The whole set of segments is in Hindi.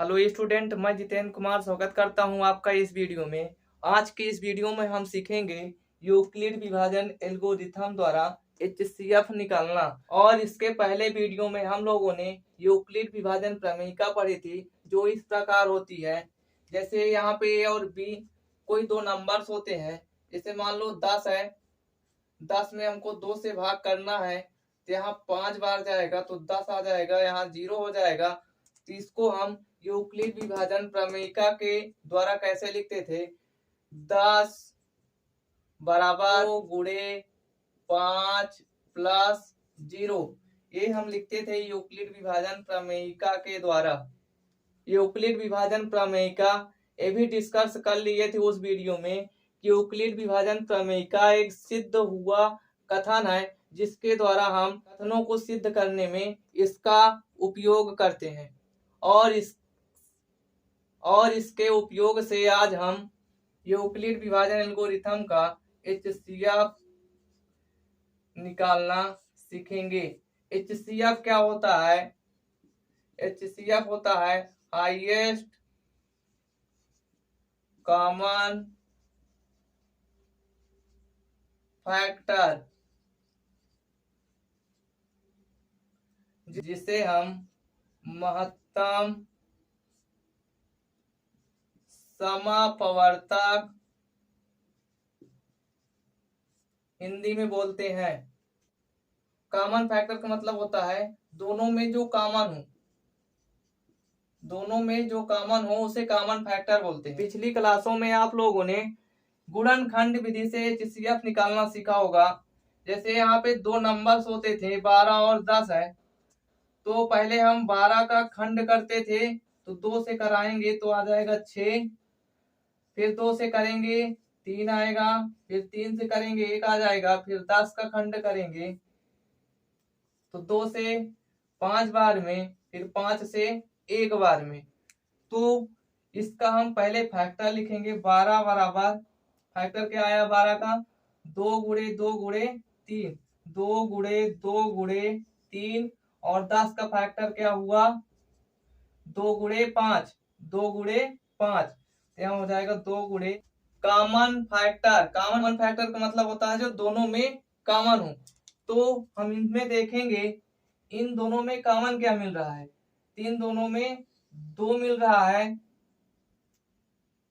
हेलो स्टूडेंट, मैं जितेंद्र कुमार स्वागत करता हूं आपका इस वीडियो में। आज के इस वीडियो में हम सीखेंगे यूक्लिड विभाजन एल्गोरिथम द्वारा एचसीएफ निकालना। और इसके पहले वीडियो में हम लोगों ने यूक्लिड विभाजन प्रमेयिका पढ़ी थी, जो इस प्रकार होती है। जैसे यहाँ पे ए और बी कोई दो नंबर्स होते हैं। जैसे मान लो 10 है, 10 में हमको 2 से भाग करना है तो यहाँ 5 बार जाएगा तो 10 आ जाएगा, यहाँ 0 हो जाएगा। तो इसको हम यूक्लिड विभाजन प्रमेयिका के द्वारा कैसे लिखते थे, 10 बराबर 2 गुणे 5 प्लस 0, ये हम लिखते थे यूक्लिड विभाजन प्रमेयिका के द्वारा। यूक्लिड विभाजन प्रमेयिका ये भी डिस्कस कर लिए थे उस वीडियो में कि यूक्लिड विभाजन प्रमेयिका एक सिद्ध हुआ कथन है, जिसके द्वारा हम कथनों को सिद्ध करने में इसका उपयोग करते हैं। और इसके उपयोग से आज हम यूक्लिड विभाजन एल्गोरिथम का एचसीएफ निकालना सीखेंगे। एचसीएफ क्या होता है? एचसीएफ होता है हाईएस्ट कॉमन फैक्टर, जिसे हम महत्तम समापवर्तक हिंदी में बोलते हैं। कॉमन फैक्टर का मतलब होता है दोनों में जो कॉमन हो, दोनों में जो कॉमन हो उसे कॉमन फैक्टर बोलते हैं। पिछली क्लासों में आप लोगों ने गुणनखंड विधि से एचसीएफ निकालना सीखा होगा। जैसे यहाँ पे दो नंबर्स होते थे 12 और 10 है, तो पहले हम 12 का खंड करते थे तो 2 से कराएंगे तो आ जाएगा 6, फिर 2 से करेंगे 3 आएगा, फिर 3 से करेंगे 1 आ जाएगा, फिर 10 का खंड करेंगे तो 2 से 5 बार में, फिर 5 से 1 बार में। तो इसका हम पहले फैक्टर लिखेंगे। 12 बराबर फैक्टर क्या आया 12 का, 2 गुणे 2 गुणे 3, 2 गुणे 2 गुणे 3। और 10 का फैक्टर क्या हुआ 2 गुणे 5, 2 गुणे 5, यहाँ हो जाएगा 2 गुणे। कॉमन फैक्टर, कॉमन फैक्टर का मतलब होता है जो दोनों में कॉमन हो। तो हम इनमें देखेंगे इन दोनों में कॉमन क्या मिल रहा है, इन दोनों में 2 मिल रहा है,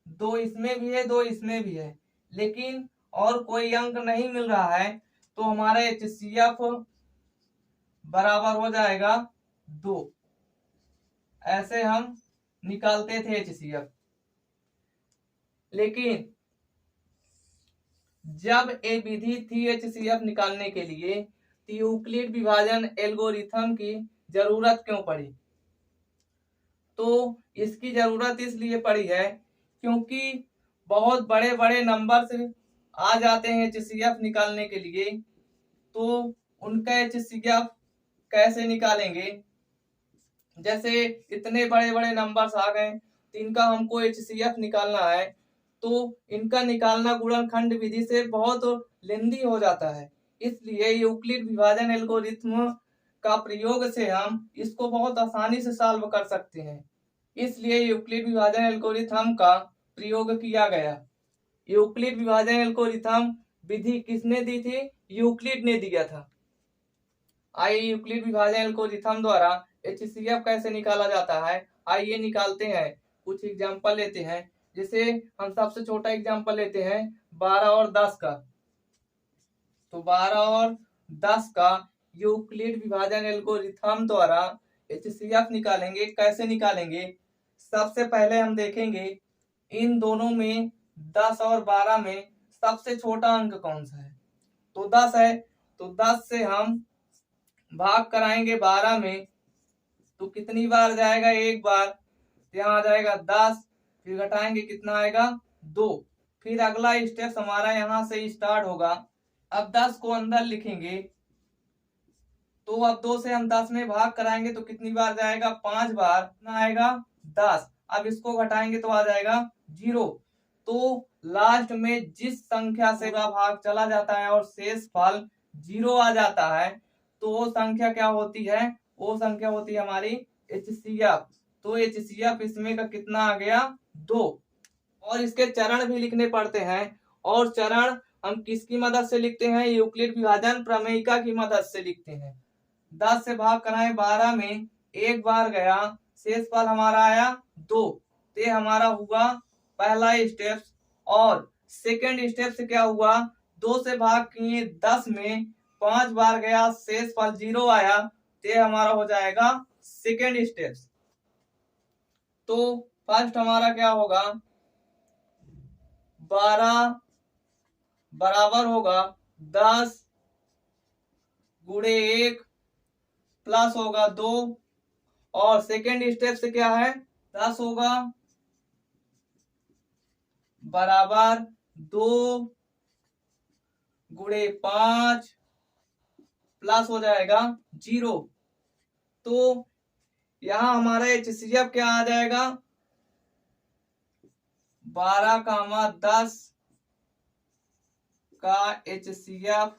2 इसमें भी है 2 इसमें भी है, लेकिन और कोई अंक नहीं मिल रहा है। तो हमारा एचसीएफ बराबर हो जाएगा 2। ऐसे हम निकालते थे एचसीएफ। लेकिन जब ये विधि थी एचसीएफ निकालने के लिए, तो यूक्लिड विभाजन एल्गोरिथम की जरूरत क्यों पड़ी? तो इसकी जरूरत इसलिए पड़ी है क्योंकि बहुत बड़े बड़े नंबर्स आ जाते हैं एचसीएफ निकालने के लिए। तो उनका एचसीएफ कैसे निकालेंगे? जैसे इतने बड़े बड़े नंबर्स आ गए तो इनका हमको एचसीएफ निकालना है, तो इनका निकालना गुणनखंड विधि से बहुत लेंदी हो जाता है। इसलिए यूक्लिड विभाजन एल्गोरिथम का प्रयोग से हम इसको बहुत आसानी से सॉल्व कर सकते हैं। इसलिए यूक्लिड विभाजन एल्गोरिथम का प्रयोग किया गया। यूक्लिड विभाजन एल्गोरिथम विधि किसने दी थी? यूक्लिड ने दिया था। आइए यूक्लिड विभाजन एल्गोरिथम द्वारा एचसीएफ कैसे निकाला जाता है, आइए निकालते हैं। कुछ एग्जांपल लेते हैं। जैसे हम सबसे छोटा एग्जांपल लेते हैं 12 और 10 का। तो 12 और 10 का यूक्लिड विभाजन एल्गोरिथम द्वारा एचसीएफ निकालेंगे। कैसे निकालेंगे? सबसे पहले हम देखेंगे इन दोनों में 10 और 12 में सबसे छोटा अंक कौन सा है। तो 10 है, तो 10 से हम भाग कराएंगे 12 में तो कितनी बार जाएगा? 1 बार, यहाँ आ जाएगा 10, फिर घटाएंगे कितना आएगा 2। फिर अगला स्टेप हमारा यहाँ से स्टार्ट होगा। अब 10 को अंदर लिखेंगे तो अब 2 से हम 10 में भाग कराएंगे तो कितनी बार जाएगा? 5 बार, कितना आएगा 10। अब इसको घटाएंगे तो आ जाएगा 0। तो लास्ट में जिस संख्या से भाग चला जाता है और शेष फल 0 आ जाता है, तो वो संख्या क्या होती है? वो संख्या होती है हमारी एचसीएफ। तो HCF इसमें का कितना आ गया 2। और इसके चरण भी लिखने पड़ते हैं, और चरण हम किसकी मदद से लिखते हैं, यूक्लिड विभाजन प्रमेयिका की मदद से लिखते हैं। 10 से भाग कराएं 12 में, एक बार गया, शेषफल हमारा आया 2। तो हमारा हुआ पहला स्टेप। और सेकंड स्टेप से क्या हुआ, 2 से भाग किए 10 में, 5 बार गया, शेषफल 0 आया। तो हमारा हो जाएगा सेकंड स्टेप। तो फर्स्ट हमारा क्या होगा, 12 बराबर होगा 10 गुणे 1 प्लस होगा 2। और सेकेंड स्टेप से क्या है, 10 होगा बराबर 2 गुणे 5 प्लस हो जाएगा 0। तो यहां हमारा HCF क्या आ जाएगा, 12, 10 का HCF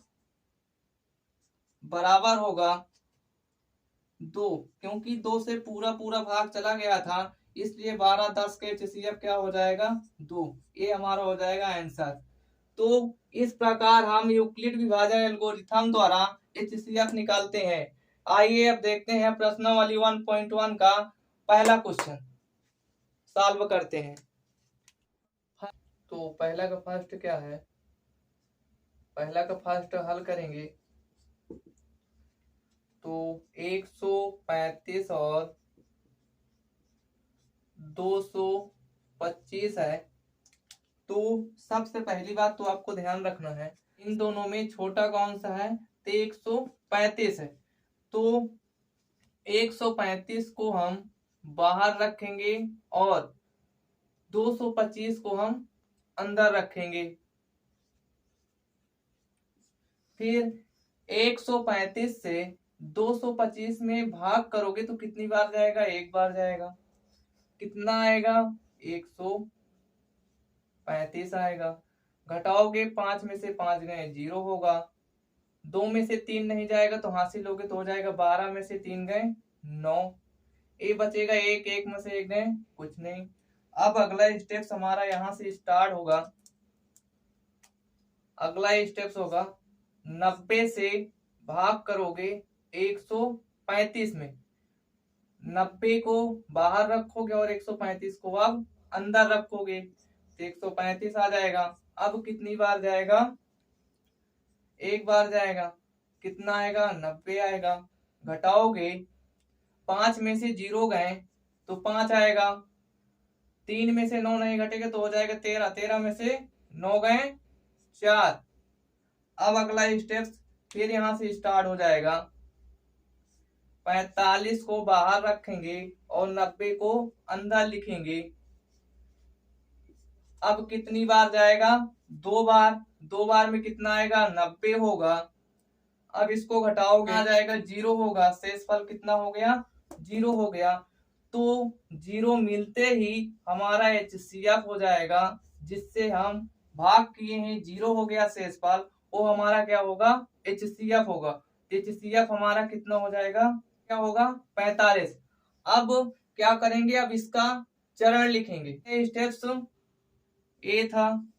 बराबर होगा 2, क्योंकि 2 से पूरा पूरा भाग चला गया था, इसलिए 12, 10 का HCF क्या हो जाएगा 2। ये हमारा हो जाएगा आंसर। तो इस प्रकार हम यूक्लिड विभाजन एल्गोरिथम द्वारा HCF निकालते हैं। आइए अब देखते हैं प्रश्नावली 1.1 का पहला क्वेश्चन सॉल्व करते हैं। तो पहला का फर्स्ट क्या है, पहला का फर्स्ट हल करेंगे तो 135 और 225 है। तो सबसे पहली बात तो आपको ध्यान रखना है, इन दोनों में छोटा कौन सा है, तो 135 है। तो 135 को हम बाहर रखेंगे और 225 को हम अंदर रखेंगे। फिर 135 से 225 में भाग करोगे तो कितनी बार जाएगा, एक बार जाएगा। कितना आएगा, 135 आएगा। घटाओगे 5 में से 5 गए 0 होगा। 2 में से 3 नहीं जाएगा तो हासिल लोगे तो हो जाएगा 12 में से 3 गए 9। ये बचेगा 1, 1 में से 1 गए कुछ नहीं। अब अगला स्टेप हमारा यहां से स्टार्ट होगा। अगला स्टेप होगा 90 से भाग करोगे 135 में, 90 को बाहर रखोगे और 135 को अब अंदर रखोगे तो 135 आ जाएगा। अब कितनी बार जाएगा, एक बार जाएगा। कितना आएगा, 90 आएगा। घटाओगे 5 में से 0 गए तो 5 आएगा। 3 में से 9 नहीं घटेगा तो हो जाएगा 13। 13 में से 9 गए 4। अब अगला स्टेप फिर यहां से स्टार्ट हो जाएगा। 45 को बाहर रखेंगे और 90 को अंदर लिखेंगे। अब कितनी बार जाएगा, 2 बार। 2 बार में कितना आएगा, 90 होगा। अब इसको घटाओगे आ जाएगा 0 होगा। शेषफल कितना हो गया, 0 हो गया। तो 0 मिलते ही हमारा HCF हो जाएगा, जिससे हम भाग किए हैं 0 हो गया शेषफल, वो हमारा क्या होगा, HCF होगा। HCF हमारा कितना हो जाएगा, क्या होगा 45। अब क्या करेंगे, अब इसका चरण लिखेंगे। स्टेप्स ए था,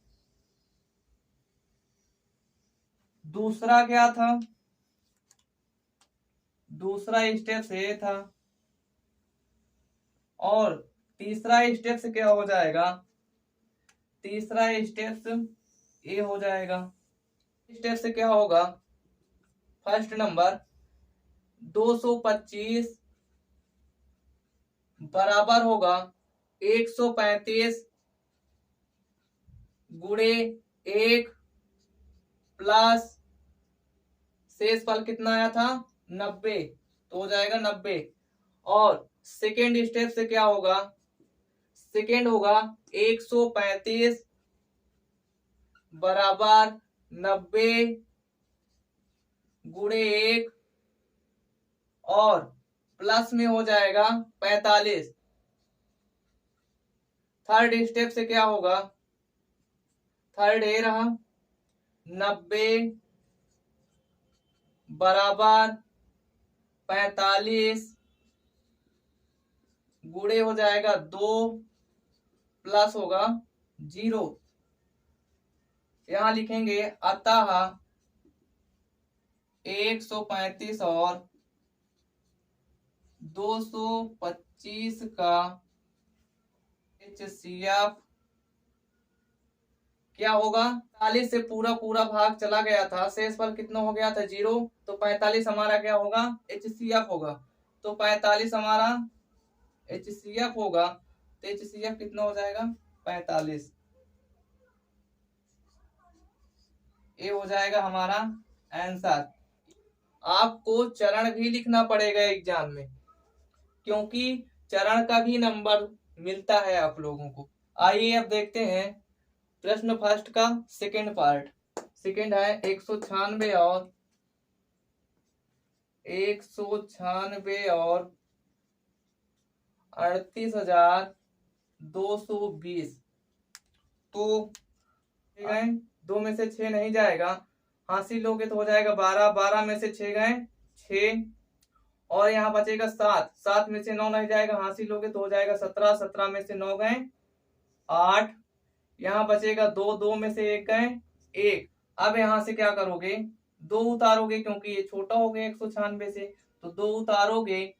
दूसरा क्या था, दूसरा स्टेप ए था, और तीसरा स्टेप से क्या हो जाएगा, तीसरा स्टेप ए हो जाएगा। स्टेप से क्या होगा, फर्स्ट नंबर 225 बराबर होगा 135 गुणे 1 प्लस शेषफल कितना आया था 90, तो हो जाएगा 90। और सेकेंड स्टेप से क्या होगा, सेकेंड होगा 135 बराबर 90 गुणे 1 और प्लस में हो जाएगा 45। थर्ड स्टेप से क्या होगा, थर्ड ए रहा 90 बराबर 45 गुणे हो जाएगा 2 प्लस होगा 0। यहां लिखेंगे अतः 135 और 225 का HCF क्या होगा। 45 से पूरा पूरा भाग चला गया था, शेष पर कितना हो गया था 0, तो 45 हमारा क्या होगा HCF होगा। तो 45 हमारा HCF होगा, तो HCF कितना हो जाएगा 45। ये हो जाएगा हमारा आंसर। आपको चरण भी लिखना पड़ेगा एग्जाम में, क्योंकि चरण का भी नंबर मिलता है आप लोगों को। आइए अब देखते हैं प्रश्न फर्स्ट का सेकंड पार्ट। सेकंड है 196 और 38,220। तो गए 2 में से 6 नहीं जाएगा, हासिल लोगे तो हो जाएगा 12, 12 में से 6 गए 6, और यहाँ बचेगा 7, 7 में से 9 नहीं जाएगा, हासिल लोगे तो हो जाएगा 17, 17 में से 9 गए 8, यहाँ बचेगा 2, 2 में से 1 गए 1। अब यहाँ से क्या करोगे, 2 उतारोगे क्योंकि ये छोटा हो गया 196 से, तो 2 उतारोगे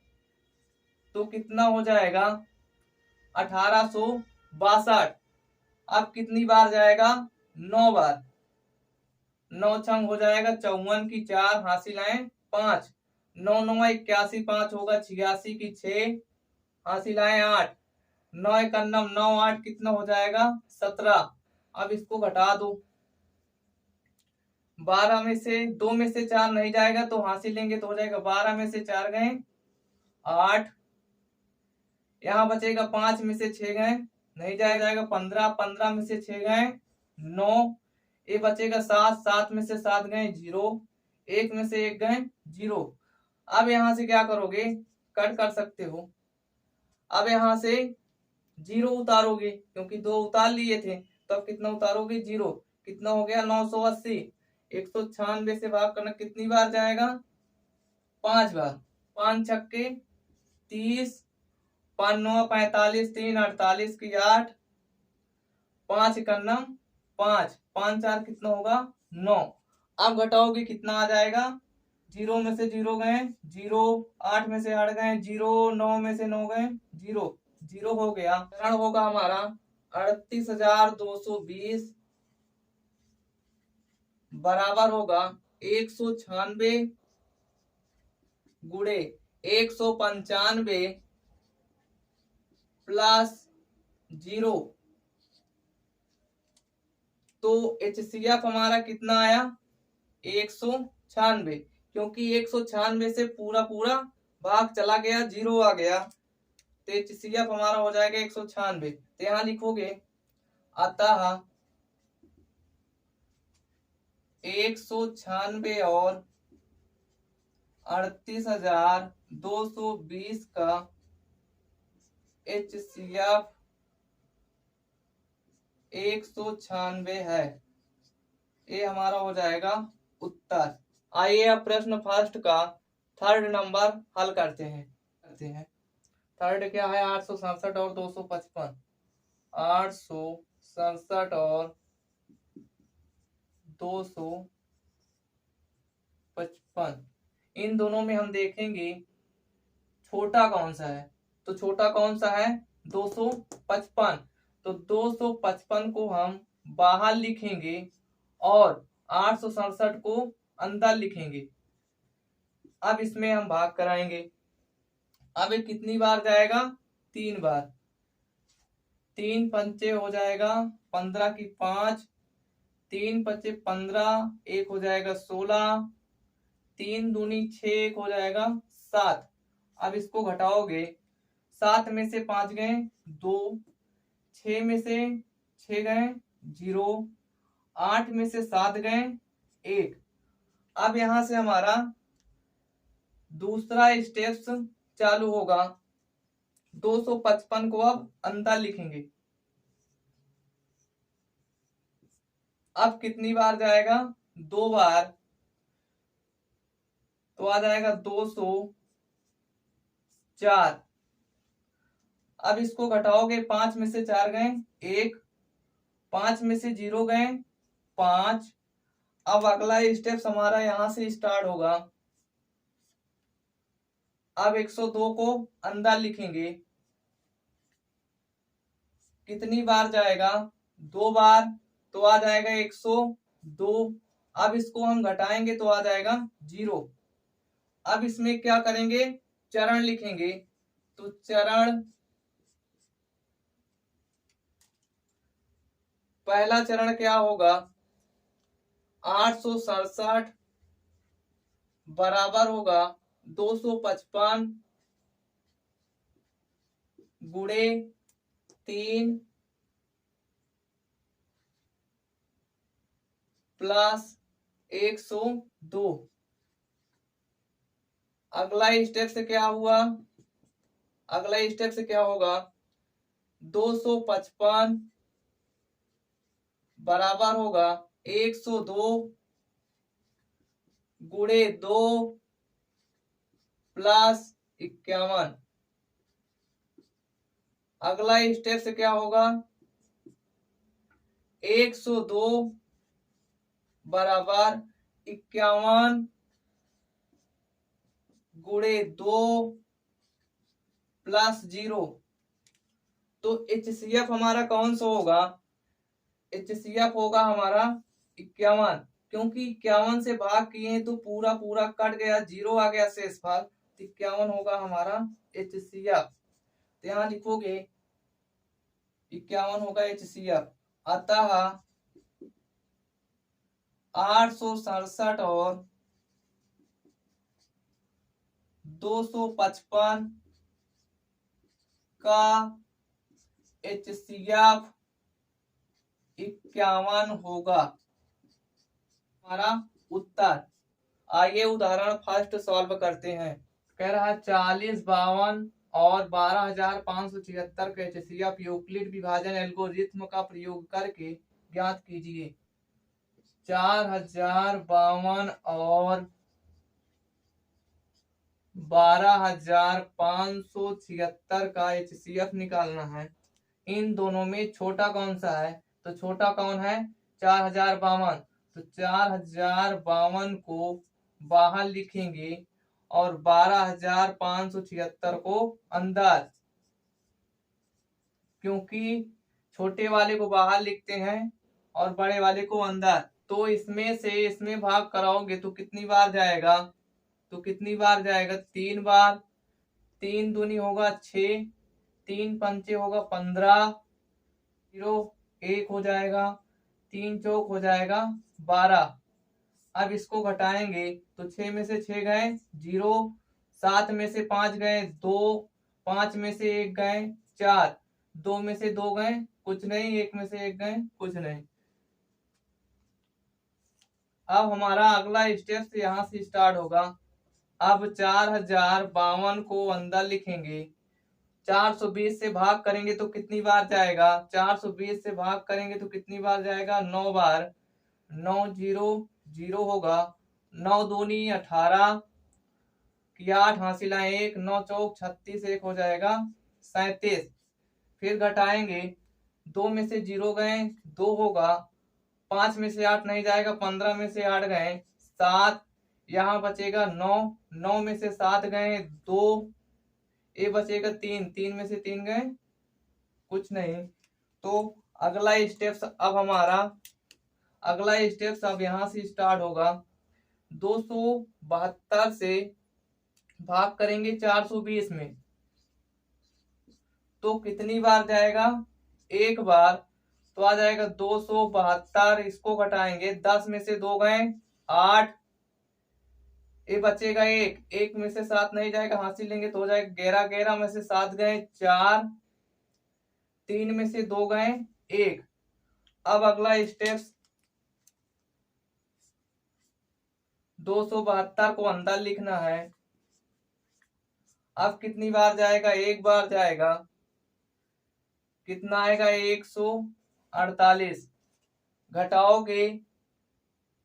तो कितना हो जाएगा 1862। अब कितनी बार जाएगा 9 बार, 9 छंग हो जाएगा 54 की 4, हासिल आए 5, 9 9 81, 5 होगा 86 की 6, हासिल आए 8, 9 91 9 8 कितना हो जाएगा 17। अब इसको घटा दो, 12 में से 2 में से 4 नहीं जाएगा तो हासिल लेंगे तो हो जाएगा 12 में से 4 गए 8, यहाँ बचेगा 5 में से 6 गए नहीं जाएगा 15, 15 में से 6 गए 9, ये बचेगा 7, 7 में से 7 गए 0, 1 में से 1 गए 0। अब यहां से क्या करोगे, कट कर सकते हो। अब यहां से 0 उतारोगे क्योंकि 2 उतार लिए थे, तो अब कितना उतारोगे 0, कितना हो गया 980। 196 से भाग करना कितनी बार जाएगा 5 बार, 5 छक्के 30, 5 9 45, 3 48 की 8, 5 इकन्नम 5, 5 4 कितना होगा 9। अब घटाओगे कितना आ जाएगा, 0 में से 0 गए 0, 8 में से 8 गए 0, 9 में से 9 गए 0, 0 हो गया। चरण होगा हमारा 38,220 बराबर होगा 196 गुणे 195 प्लस 0। तो HCF हमारा कितना आया 196, क्योंकि 196 से पूरा पूरा भाग चला गया 0 आ गया, तो HCF हमारा हो जाएगा 196। तो यहां लिखोगे अतः 196 और 38,220 का HCF 196 है। ये हमारा हो जाएगा उत्तर। आइए अब प्रश्न फर्स्ट का थर्ड नंबर हल करते हैं। थर्ड क्या है 867 और 255। 867 और 255, इन दोनों में हम देखेंगे छोटा कौन सा है। तो छोटा कौन सा है 255, तो 255 को हम बाहर लिखेंगे और 867 को अंदर लिखेंगे। अब इसमें हम भाग कराएंगे। अब ये कितनी बार जाएगा 3 बार, 3 पंचे हो जाएगा 15 की 5, 3 पंचे 15, 1 हो जाएगा 16, 3 दूनी 6, 1 हो जाएगा 7। अब इसको घटाओगे, 7 में से 5 गए 2, 6 में से 6 गए 0, 8 में से 7 गए 1। अब यहां से हमारा दूसरा स्टेप्स चालू होगा। 255 को अब अंदर लिखेंगे। अब कितनी बार जाएगा 2 बार, तो आ जाएगा 204। अब इसको घटाओगे, 5 में से 4 गए 1, 5 में से 0 गए 5। अब अगला स्टेप हमारा यहां से स्टार्ट होगा। अब 102 को अंदर लिखेंगे। कितनी बार जाएगा? 2 बार, तो आ जाएगा 102। अब इसको हम घटाएंगे तो आ जाएगा 0। अब इसमें क्या करेंगे? चरण लिखेंगे। तो चरण, पहला चरण क्या होगा? 867 बराबर होगा 255 गुणे 3 प्लस 102। अगला स्टेप से क्या हुआ? अगला स्टेप से क्या होगा? 255 बराबर होगा 102 गुणे 2 प्लस 51। अगला स्टेप से क्या होगा? 102 बराबर 51 गुणे 2 प्लस 0। तो HCF हमारा कौन सा होगा? HCF होगा हमारा 51, क्योंकि 51 से भाग किए तो पूरा पूरा कट गया, 0 आ गया शेष भाग। 51 होगा हमारा HCF। तो यहां लिखोगे 51 होगा HCF। अतः 867 और 255 का HCF 51 होगा हमारा उत्तर। आइए उदाहरण फर्स्ट सॉल्व करते हैं। कह रहा है 40, 52 और 12,576 के HCF यूक्लिड विभाजन एल्गोरिथ्म का प्रयोग करके ज्ञात कीजिए। 4052 और 12,576 का HCF निकालना है। इन दोनों में छोटा कौन सा है? तो छोटा कौन है? 4052। तो 4052 को बाहर लिखेंगे और 12,576 को अंदर, क्योंकि छोटे वाले को बाहर लिखते हैं और बड़े वाले को अंदर। तो इसमें से इसमें भाग कराओगे तो कितनी बार जाएगा? तो कितनी बार जाएगा? 3 बार। 3 दूनी होगा 6, 3 पंचे होगा 15, 0 1 हो जाएगा, 3 चौक हो जाएगा 12। अब इसको घटाएंगे तो 6 में से 6 गए 0, 7 में से 5 गए 2, 5 में से 1 गए 4, 2 में से 2 गए कुछ नहीं, 1 में से 1 गए कुछ नहीं। अब हमारा अगला स्टेप यहां से स्टार्ट होगा। अब 4052 को अंदर लिखेंगे। 420 से भाग करेंगे तो कितनी बार जाएगा? 420 से भाग करेंगे तो कितनी बार जाएगा? 9 बार। 9 0 0 होगा, 9 दूनी 18 की 8 हासिल 1, 9 चौक 36, 1 हो जाएगा 37। फिर घटाएंगे, 2 में से 0 गए 2 होगा, 5 में से 8 नहीं जाएगा, 15 में से 8 गए 7, यहाँ बचेगा 9, 9 में से 7 गए 2, ये बचेगा 3, 3 में से 3 गए कुछ नहीं। तो अगला स्टेप अब हमारा यहां से स्टार्ट होगा। 272 से भाग करेंगे 420 में तो कितनी बार जाएगा? 1 बार। तो आ जाएगा 272। इसको घटाएंगे, 10 में से 2 गए 8, ये बचेगा 1, 1 में से 7 नहीं जाएगा, हासिल लेंगे तो हो जाएगा 11, 11 में से 7 गए 4, 3 में से 2 गए 1। अब अगला स्टेप 272 को अंदर लिखना है। अब कितनी बार जाएगा? 1 बार जाएगा। कितना आएगा? 148। घटाओगे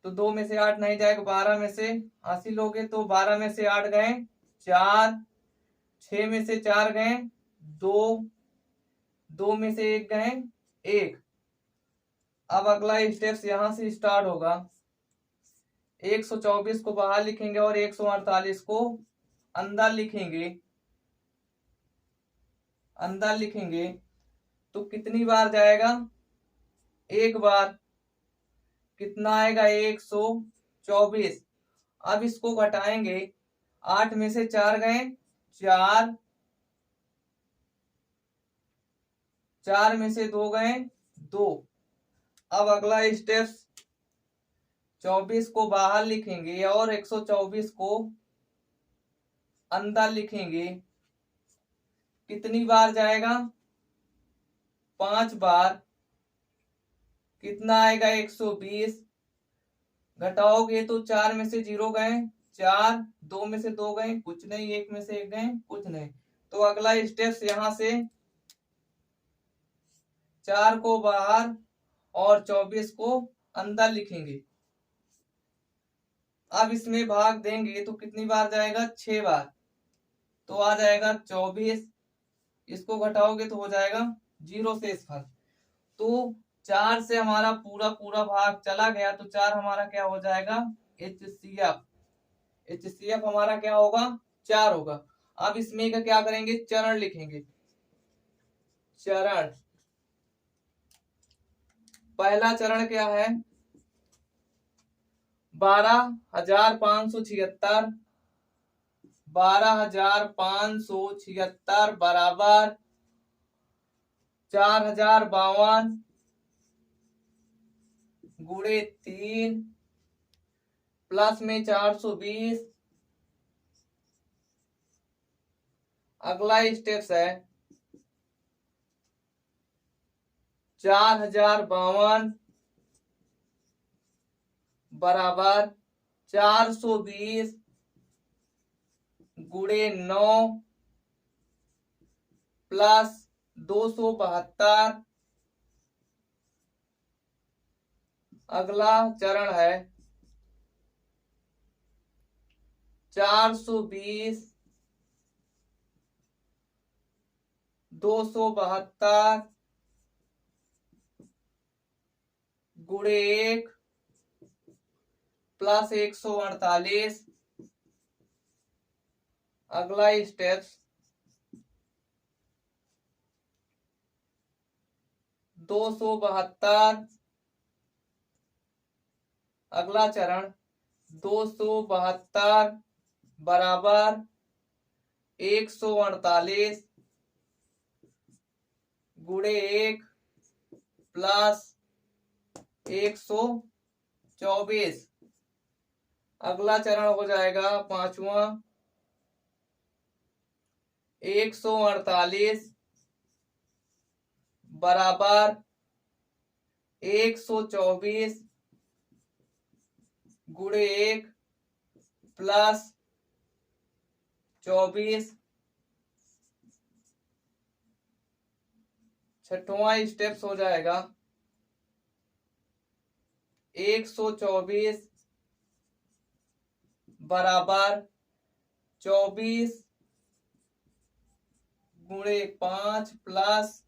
तो 2 में से 8 नहीं जाएगा, 12 में से हासिल लोगे तो 12 में से 8 गए 4, 6 में से 4 गए 2, 2 में से 1 गए 1। अब अगला स्टेप्स यहां से स्टार्ट होगा। 124 को बाहर लिखेंगे और 148 को अंदर लिखेंगे। अंदर लिखेंगे तो कितनी बार जाएगा? 1 बार। कितना आएगा? 124। अब इसको घटाएंगे। 8 में से 4 गए 4, 4 में से 2 गए 2। अब अगला स्टेप 24 को बाहर लिखेंगे और 124 को अंदर लिखेंगे। कितनी बार जाएगा? 5 बार। कितना आएगा? 120। घटाओगे तो 4 में से 0 गए 4, 2 में से 2 गए कुछ नहीं, 1 में से 1 गए कुछ नहीं। तो अगला स्टेप यहां से 4 को बाहर और 24 को अंदर लिखेंगे। अब इसमें भाग देंगे तो कितनी बार जाएगा? 6 बार। तो आ जाएगा 24। इसको घटाओगे तो हो जाएगा 0 से स्फल। तो 4 से हमारा पूरा पूरा भाग चला गया तो 4 हमारा क्या हो जाएगा? HCF। HCF हमारा क्या होगा? 4 होगा। अब इसमें का क्या करेंगे? चरण लिखेंगे। चरण, पहला चरण क्या है? 12,576। 12,576 बराबर 4,052 गुणे 3 प्लस में 420। अगला स्टेप है 4,052 बराबर 420 गुणे 9 प्लस 272। अगला चरण है 420 272 गुणे 1 प्लस 148। अगला स्टेप 272। अगला चरण 272 बराबर 148 गुणे 1 प्लस 124। अगला चरण हो जाएगा 5वां 148 बराबर 124 गुणे 1 प्लस 24। छठवां स्टेप्स हो जाएगा 124 बराबर 24 गुणे 5 प्लस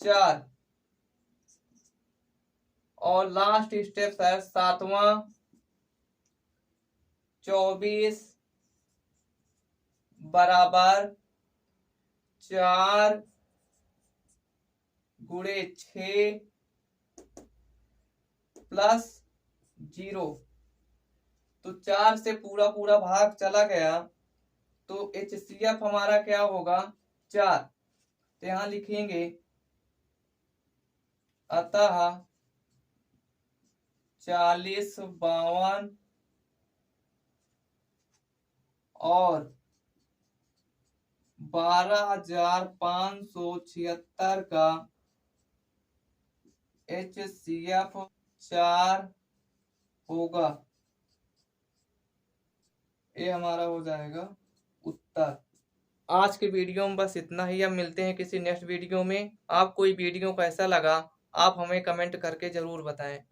4। और लास्ट स्टेप है 7वां 24 बराबर 4 गुणे 6 प्लस 0। तो 4 से पूरा पूरा भाग चला गया तो HCF हमारा क्या होगा? 4। तो यहां लिखेंगे अतः 40 52 और 12,576 का HCF 4 होगा। ये हमारा हो जाएगा उत्तर। आज के वीडियो में बस इतना ही। अब मिलते हैं किसी नेक्स्ट वीडियो में। आपको ये वीडियो कैसा लगा आप हमें कमेंट करके जरूर बताएं।